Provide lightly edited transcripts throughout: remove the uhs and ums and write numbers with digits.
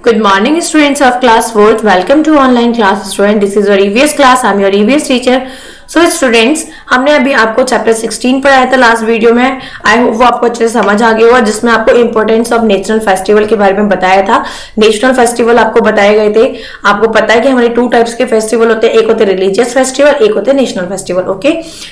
Good morning, students of class 4th. Welcome to online class, student. This is your EVS class. I'm your EVS teacher. So students, हमने अभी आपको chapter 16 पढ़ाया था last video में. I hope वो आपको अच्छे से समझ आ गया होगा, जिसमें आपको इंपॉर्टेंस ऑफ नेशनल फेस्टिवल के बारे में बताया था. नेशनल फेस्टिवल आपको बताए गए थे. आपको पता है कि हमारे टू टाइप्स के फेस्टिवल होते हैं. एक होते हैं रिलीजियस फेस्टिवल, एक होते हैं national festival. Okay,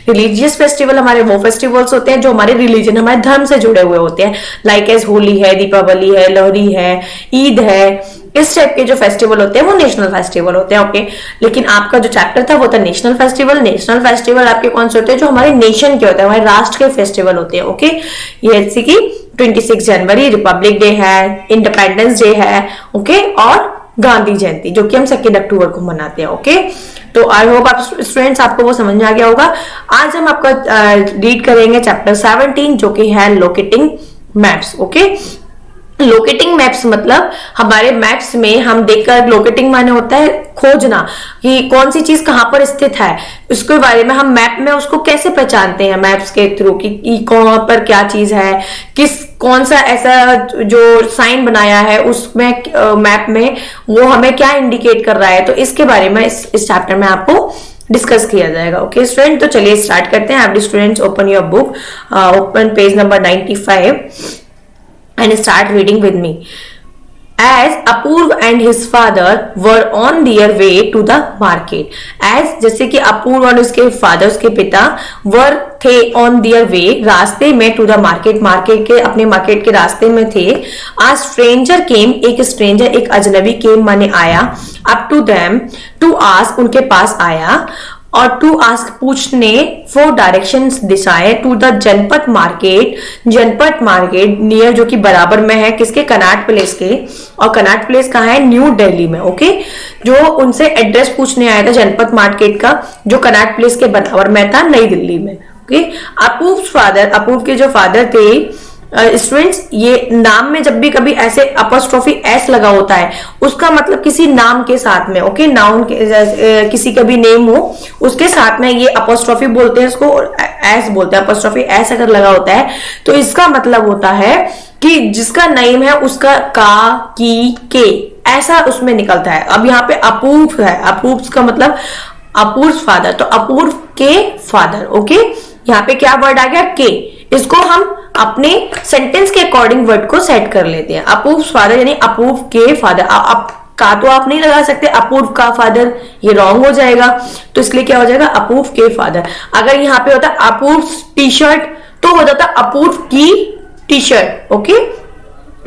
religious festival हमारे वो फेस्टिवल्स होते हैं जो हमारे रिलीजन, हमारे धर्म से जुड़े हुए होते हैं. लाइक एज होली है, दीपावली है, लोहड़ी है, ईद है. इस टाइप के जो फेस्टिवल होते हैं वो नेशनल फेस्टिवल होते हैं. ओके, लेकिन आपका जो चैप्टर था वो था नेशनल फेस्टिवल. नेशनल फेस्टिवल आपके कौन से होते हैं? जो हमारे नेशन के होते हैं, हमारे राष्ट्र के फेस्टिवल होते हैं. ओके, ये जैसे कि 26 जनवरी रिपब्लिक डे है, इंडिपेंडेंस डे है. ओके, और गांधी जयंती जो कि हम 2 अक्टूबर को मनाते हैं. ओके, तो आई होप आप स्टूडेंट्स आपको वो समझ में आ गया होगा. आज हम आपका रीड करेंगे चैप्टर 17 जो कि है locating maps. Okay, locating maps मतलब हमारे मैप्स में हम देखकर, लोकेटिंग माने होता है खोजना कि कौन सी चीज कहां पर स्थित है. उसके बारे में हम मैप में उसको कैसे पहचानते हैं मैप्स के थ्रू कि कहां पर क्या चीज है, कौन सा ऐसा जो साइन बनाया है उसमें मैप में वो हमें क्या इंडिकेट कर रहा है. तो इसके बारे में इस चैप्टर में आपको डिस्कस किया जाएगा. ओके स्टूडेंट, तो चलिए स्टार्ट करते हैं. Every students open your book, open page number 95 and start reading with me. As Apurv and his father were on their way to the market. As जैसे कि अपूर्व और उसके फादर, उसके पिता were थे on their way, रास्ते में, to the market, market के, अपने मार्केट के रास्ते में थे. A stranger came, एक स्ट्रेंजर, एक अजनबी came माने आया, up to them, to ask, उनके पास आया, और टू आस्क पूछने, फॉर डायरेक्शंस दिशाएं, टू द जनपद मार्केट, जनपद मार्केट नियर जो कि बराबर में है किसके, कनॉट प्लेस के. और कनॉट प्लेस कहाँ है? न्यू दिल्ली में. ओके, जो उनसे एड्रेस पूछने आया था जनपद मार्केट का जो कनॉट प्लेस के बराबर में था, नई दिल्ली में. ओके, अपूर्व फादर, अपूर्व के जो फादर थे स्टूडेंट्स, ये नाम में जब भी कभी ऐसे अपॉस्ट्रोफी एस लगा होता है उसका मतलब किसी नाम के साथ में. ओके, नाउन के, किसी का भी नेम हो उसके साथ में ये अपॉस्ट्रोफी बोलते हैं, इसको एस बोलते हैं. अपॉस्ट्रोफी एस अगर लगा होता है तो इसका मतलब होता है कि जिसका नेम है उसका का, की, के ऐसा उसमें निकलता है. अब यहाँ पे अपूर्व है, अपूर्व का मतलब अपूर्व फादर, तो अपूर्व के फादर. ओके, यहाँ पे क्या वर्ड आ गया? के. इसको हम अपने सेंटेंस के अकॉर्डिंग वर्ड को सेट कर लेते हैं. अपूर्व फादर यानी अपूर्व के फादर. का तो आप नहीं लगा सकते, अपूर्व का फादर, ये रॉन्ग हो जाएगा. तो इसलिए क्या हो जाएगा? अपूर्व के फादर. अगर यहाँ पे होता अपूर्व टी शर्ट तो हो जाता अपूर्व की टी शर्ट. ओके,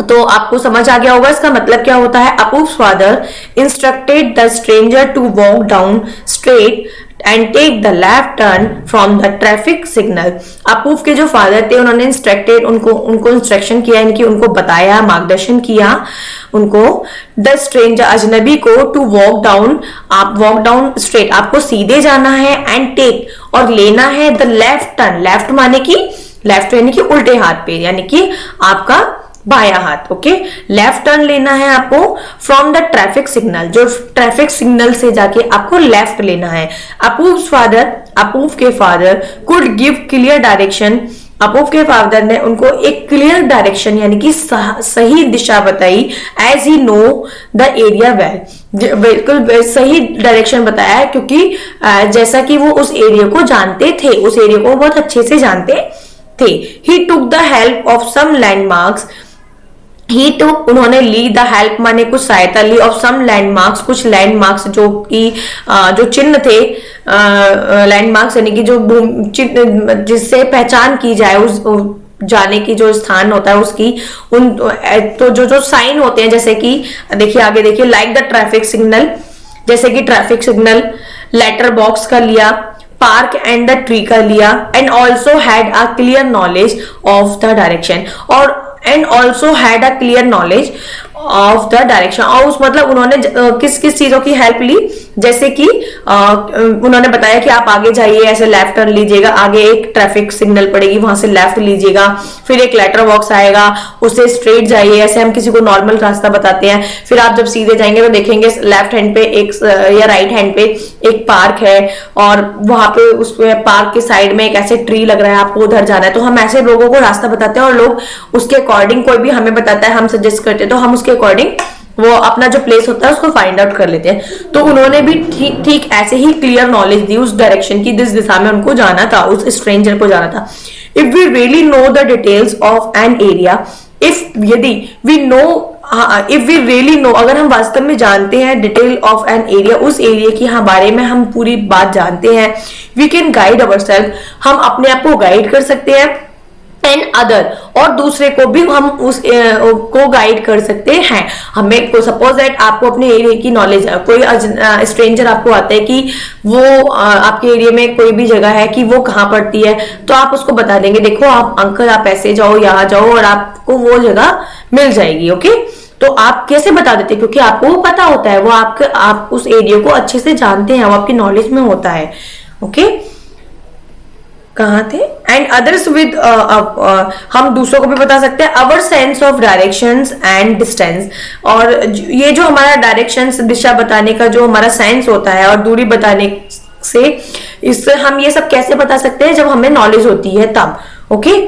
तो आपको समझ आ गया होगा इसका मतलब क्या होता है. Apurva father instructed the stranger to walk down straight and take the left turn from the traffic signal. Apurva के जो फादर थे उन्होंने इंस्ट्रक्टेड, उनको इंस्ट्रक्शन किया, इनकी उनको बताया, मार्गदर्शन किया उनको, द स्ट्रेंजर अजनबी को, टू वॉक डाउन, आप वॉक डाउन स्ट्रेट, आपको सीधे जाना है, एंड टेक और लेना है द लेफ्ट टर्न. लेफ्ट माने कि, लेफ्ट यानी कि उल्टे हाथ पे, यानी कि आपका बाया हाथ. ओके, लेफ्ट टर्न लेना है आपको फ्रॉम द ट्रैफिक सिग्नल, जो ट्रैफिक सिग्नल से जाके आपको लेफ्ट लेना है. अपूर्व फादर, अपूर्व के father could give clear direction, Apurva के फादर ने उनको एक क्लियर डायरेक्शन यानी कि सही दिशा बताई. As he know the area well, बिल्कुल सही डायरेक्शन बताया क्योंकि जैसा कि वो उस एरिया को जानते थे, उस एरिया को बहुत अच्छे से जानते थे. He took the help of some landmarks, he तो उन्होंने ली द हेल्प माने कुछ सहायता ली, ऑफ सम लैंडमार्क्स, कुछ लैंडमार्क्स जो कि जो चिन्ह थे, लैंडमार्क्स यानी कि जो जिससे पहचान की जाए, उस जाने की जो स्थान होता है उसकी, उन तो जो साइन होते हैं, जैसे कि देखिए आगे देखिए, लाइक द ट्रैफिक सिग्नल, जैसे कि ट्रैफिक सिग्नल, लेटर बॉक्स का लिया, पार्क एंड द ट्री का लिया, and also had a clear knowledge of the direction, और and also had a clear knowledge of the direction. और उस मतलब उन्होंने किस किस चीजों की हेल्प ली, जैसे कि उन्होंने बताया कि आप आगे जाइए, ऐसे लेफ्ट टर्न लीजिएगा, आगे एक ट्रैफिक सिग्नल पड़ेगी वहां से लेफ्ट लीजिएगा, फिर एक लेटर बॉक्स आएगा उससे स्ट्रेट जाइए. ऐसे हम किसी को नॉर्मल रास्ता बताते हैं. फिर आप जब सीधे जाएंगे तो देखेंगे लेफ्ट हैंड पे एक या राइट हैंड पे एक पार्क है, और वहां पे उस पार्क के साइड में एक ऐसे ट्री लग रहा है, आपको उधर जाना है. तो हम ऐसे लोगों को रास्ता बताते हैं और लोग उसके अकॉर्डिंग, कोई भी हमें बताता है, हम सजेस्ट करते हैं तो हम उसके अकॉर्डिंग वो अपना जो प्लेस होता है उसको फाइंड आउट कर लेते हैं। तो उन्होंने भी ठीक ऐसे ही क्लियर नॉलेज दी उस डायरेक्शन की, जिस दिशा में उनको जाना था, उस स्ट्रेंजर को जाना था। If we really know the details of an area, यदि we know, if we really know, अगर हम वास्तव में जानते हैं डिटेल ऑफ एन एरिया, उस एरिया की बारे में हम पूरी बात जानते हैं, we can guide ourself, हम अपने आप को गाइड कर सकते हैं, एंड अदर, और दूसरे को भी हम उस को गाइड कर सकते हैं। हमें को सपोज दैट आपको अपने एरिया की नॉलेज है, कोई स्ट्रेंजर आपको आता है कि वो आपके एरिया में कोई भी जगह है कि वो कहाँ पड़ती है, तो आप उसको बता देंगे, देखो आप अंकल आप ऐसे जाओ, यहाँ जाओ और आपको वो जगह मिल जाएगी। ओके, तो आप कैसे बता देते हैं? क्योंकि आपको वो पता होता है, वो आप उस एरिया को अच्छे से जानते हैं, वो आपकी नॉलेज में होता है। ओके, कहाँ थे? एंड अदर्स विद, हम दूसरों को भी बता सकते हैं, अवर sense of directions and distance, और ये जो हमारा डायरेक्शंस, दिशा बताने का जो हमारा सेंस होता है और दूरी बताने से, इससे हम ये सब कैसे बता सकते हैं? जब हमें नॉलेज होती है तब। ओके,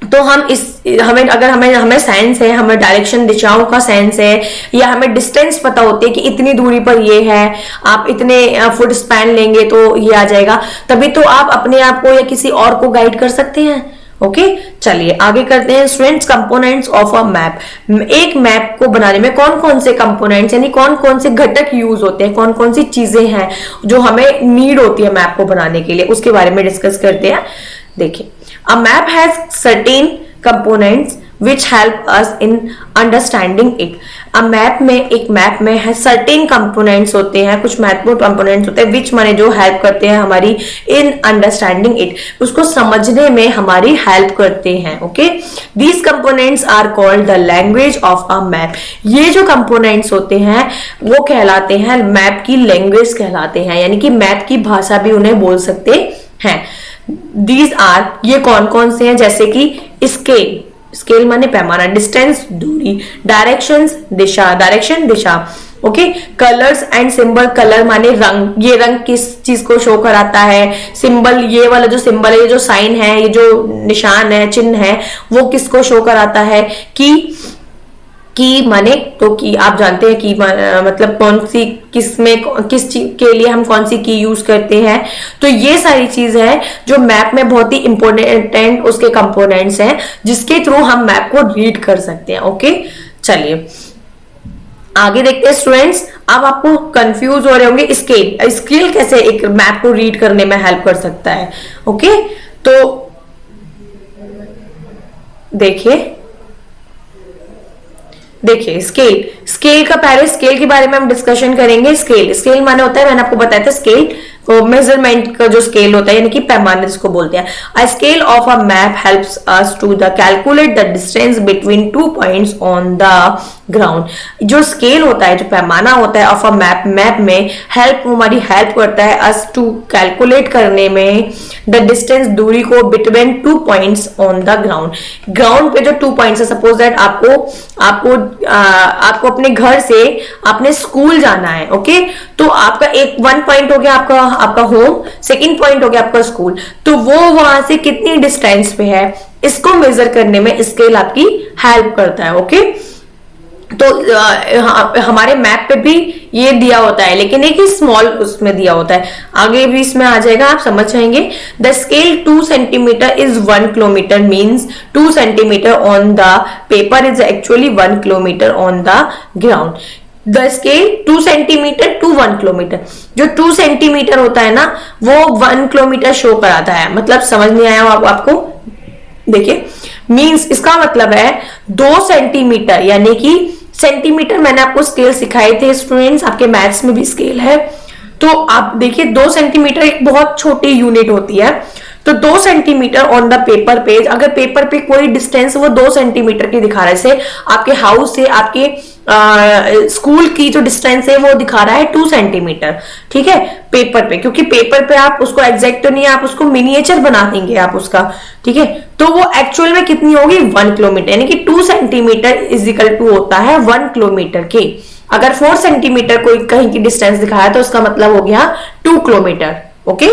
तो हमें साइंस है, हमें डायरेक्शन दिशाओं का सेंस है, या हमें डिस्टेंस पता होती है कि इतनी दूरी पर ये है, आप इतने फुट स्पैन लेंगे तो ये आ जाएगा, तभी तो आप अपने आप को या किसी और को गाइड कर सकते हैं। ओके, चलिए आगे करते हैं students, components of a map. एक मैप को बनाने में कौन कौन से कंपोनेंट्स यानी कौन कौन से घटक यूज होते हैं, कौन कौन सी चीजें हैं जो हमें नीड होती है मैप को बनाने के लिए, उसके बारे में डिस्कस करते हैं। देखिए, a map has certain components which help us in understanding it. एक मैप में है certain components होते हैं, कुछ महत्वपूर्ण components होते हैं which माने जो help करते हैं हमारी in understanding it, उसको समझने में हमारी help करते हैं। Okay, these components are called the language of a map. ये जो components होते हैं वो कहलाते हैं मैप की लैंग्वेज कहलाते हैं, यानी कि मैप की भाषा भी उन्हें बोल सकते हैं। These are, ये कौन कौन से हैं? जैसे कि स्केल माने पैमाना, डिस्टेंस दूरी, directions direction Disha. Okay, colours and symbol, colour माने रंग, ये रंग किस चीज को शो कराता है, सिंबल ये वाला जो सिंबल है, ये जो साइन है, ये जो निशान है, चिन्ह है, वो किसको शो कराता है। की माने तो की आप जानते हैं कि मतलब कौन सी किस चीज के लिए हम कौन सी की यूज करते हैं। तो ये सारी चीज है जो मैप में बहुत ही इंपॉर्टेंट उसके कंपोनेंट्स हैं, जिसके थ्रू हम मैप को रीड कर सकते हैं। ओके, चलिए आगे देखते हैं स्टूडेंट्स। अब आपको कंफ्यूज हो रहे होंगे, स्केल कैसे एक मैप को रीड करने में हेल्प कर सकता है। ओके, तो देखिए स्केल का पहले स्केल के बारे में हम डिस्कशन करेंगे। स्केल माने होता है, मैंने आपको बताया था स्केल मेजरमेंट का जो स्केल होता है यानी कि पैमाने जिसको बोलते हैं। A scale of a map helps us to the calculate the distance between 2 points on the ground. जो स्केल होता है, जो पैमाना होता है ऑफ अ मैप में हमारी हेल्प करता है अस टू कैलकुलेट करने में द डिस्टेंस, दूरी को between 2 points on the ground पे जो 2 पॉइंट्स है। सपोज दैट आपको अपने घर से अपने स्कूल जाना है। ओके, तो आपका 1 पॉइंट हो गया आपका होम, सेकंड पॉइंट हो गया आपका स्कूल, तो वो वहां से कितनी डिस्टेंस पे है इसको मेजर करने में स्केल आपकी हेल्प करता है। ओके, तो हमारे मैप पे भी ये दिया होता है, लेकिन एक ही स्मॉल उसमें दिया होता है, आगे भी इसमें आ जाएगा, आप समझ जाएंगे। The scale 2 centimetre is 1 kilometre means 2 centimetre on the paper is actually 1 kilometre on the ground. The scale 2 centimetre to 1 kilometre, जो 2 सेंटीमीटर होता है ना वो 1 किलोमीटर शो कराता है। मतलब समझ नहीं आया आपको? देखिए मीन्स इसका मतलब है 2 सेंटीमीटर, यानी कि सेंटीमीटर मैंने आपको स्केल सिखाए थे स्टूडेंट्स, आपके मैथ्स में भी स्केल है। तो आप देखिए 2 सेंटीमीटर एक बहुत छोटी यूनिट होती है, तो 2 centimetre on the paper page, अगर पेपर पे कोई डिस्टेंस वो 2 सेंटीमीटर की दिखा रहा है, से आपके हाउस से आपके स्कूल की जो डिस्टेंस है वो दिखा रहा है 2 सेंटीमीटर, ठीक है, पेपर पे, क्योंकि पेपर पे आप उसको एग्जैक्ट तो नहीं, आप उसको मिनिएचर बना देंगे आप उसका, ठीक है, तो वो एक्चुअल में कितनी होगी 1 किलोमीटर, यानी कि 2 सेंटीमीटर इज इक्वल टू होता है 1 किलोमीटर के। अगर 4 सेंटीमीटर कोई कहीं की डिस्टेंस दिखाया तो उसका मतलब हो गया 2 किलोमीटर। ओके,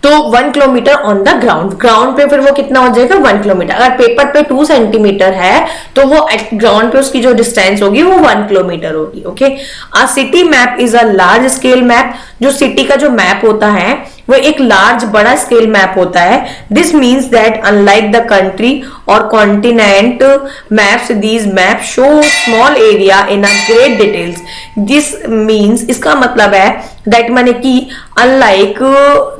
तो 1 kilometre on the ground, ground पे फिर वो कितना हो जाएगा 1 किलोमीटर। अगर पेपर पे 2 सेंटीमीटर है तो वो ग्राउंड पे उसकी जो डिस्टेंस होगी वो 1 किलोमीटर होगी। Okay, a city map is a large scale map. जो सिटी का जो मैप होता है वो एक लार्ज बड़ा स्केल मैप होता है। This means that unlike the country और continent maps, these map show small area in a great details. This means, इसका मतलब है दैट माने कि अनलाइक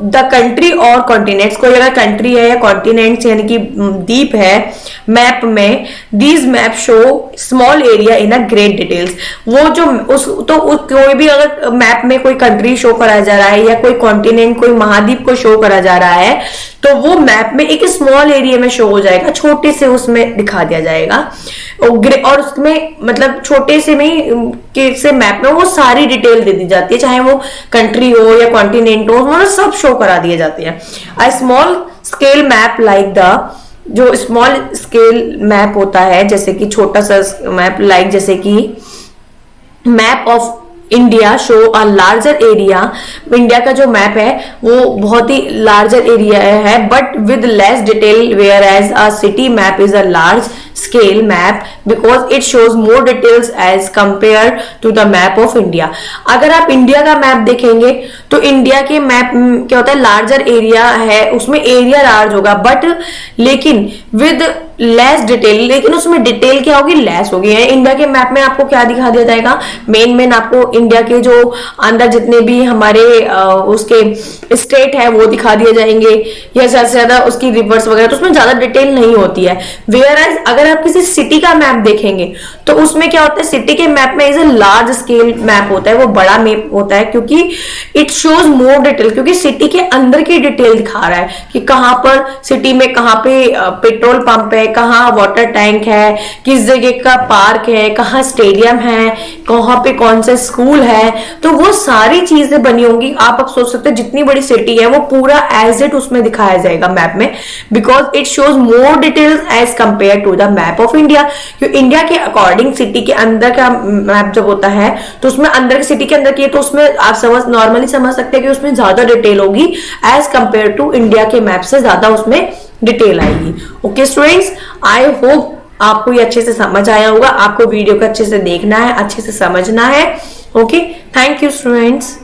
द कंट्री और कॉन्टिनेंट्स, कोई अगर कंट्री है या कॉन्टिनेंट्स यानी कि द्वीप है मैप में, these map show small area in a great details. वो जो कोई भी अगर मैप में कोई कंट्री शो कराया जा रहा है या कोई कॉन्टिनेंट कोई महाद्वीप को शो करा जा रहा है तो वो मैप में एक स्मॉल एरिया में शो हो जाएगा, छोटे से उसमें दिखा दिया जाएगा। और उसमें मतलब छोटे से में से मैप में वो सारी डिटेल दे दी जाती है, चाहे वो कंट्री हो या कॉन्टिनेंट हो, मतलब सब शो करा दिए जाते हैं। A small scale map like the, जो स्मॉल स्केल मैप होता है जैसे कि छोटा सा मैप लाइक जैसे कि map of India show a larger area. India का जो मैप है वो बहुत ही लार्जर एरिया है but with less detail, whereas a city map is a large scale map because it shows more details as compared to the map of India। अगर आप India का मैप देखेंगे तो इंडिया के map क्या होता है, लार्जर एरिया है, उसमें एरिया लार्ज होगा बट लेकिन विद लेस डिटेल, लेकिन उसमें डिटेल क्या होगी, लेस होगी। इंडिया के मैप में आपको क्या दिखा दिया जाएगा, मेन आपको इंडिया के जो अंदर जितने भी हमारे उसके स्टेट है वो दिखा दिए जाएंगे या ज्यादा से ज्यादा उसकी रिवर्स वगैरह, तो उसमें ज्यादा डिटेल नहीं होती है। वेयर एज अगर आप किसी सिटी का मैप देखेंगे तो उसमें क्या होता है, सिटी के मैप में is a large scale map होता है, वो बड़ा मैप होता है क्योंकि इट शोज मोर डिटेल, क्योंकि सिटी के अंदर की डिटेल दिखा रहा है कि कहां पर सिटी में कहां पे पेट्रोल पंप है, कहाँ वाटर टैंक है, किस जगह का पार्क है, कहाँ स्टेडियम है, कहाँ पे कौन सा स्कूल है, तो वो सारी चीजें बनी होंगी। आप सोच सकते हैं जितनी बड़ी सिटी है वो पूरा एज इट उसमें दिखाया जाएगा मैप में, because it shows more details as compare to the map of India. क्योंकि इंडिया के अकॉर्डिंग सिटी के अंदर का मैप जब होता है तो उसमें अंदर सिटी के अंदर की, तो उसमें आप नॉर्मली समझ सकते हैं कि उसमें ज्यादा डिटेल होगी एज कंपेयर टू इंडिया के मैप से ज्यादा उसमें डिटेल आएगी। ओके स्टूडेंट्स, आई होप आपको ये अच्छे से समझ आया होगा। आपको वीडियो को अच्छे से देखना है, अच्छे से समझना है। Okay, thank you students.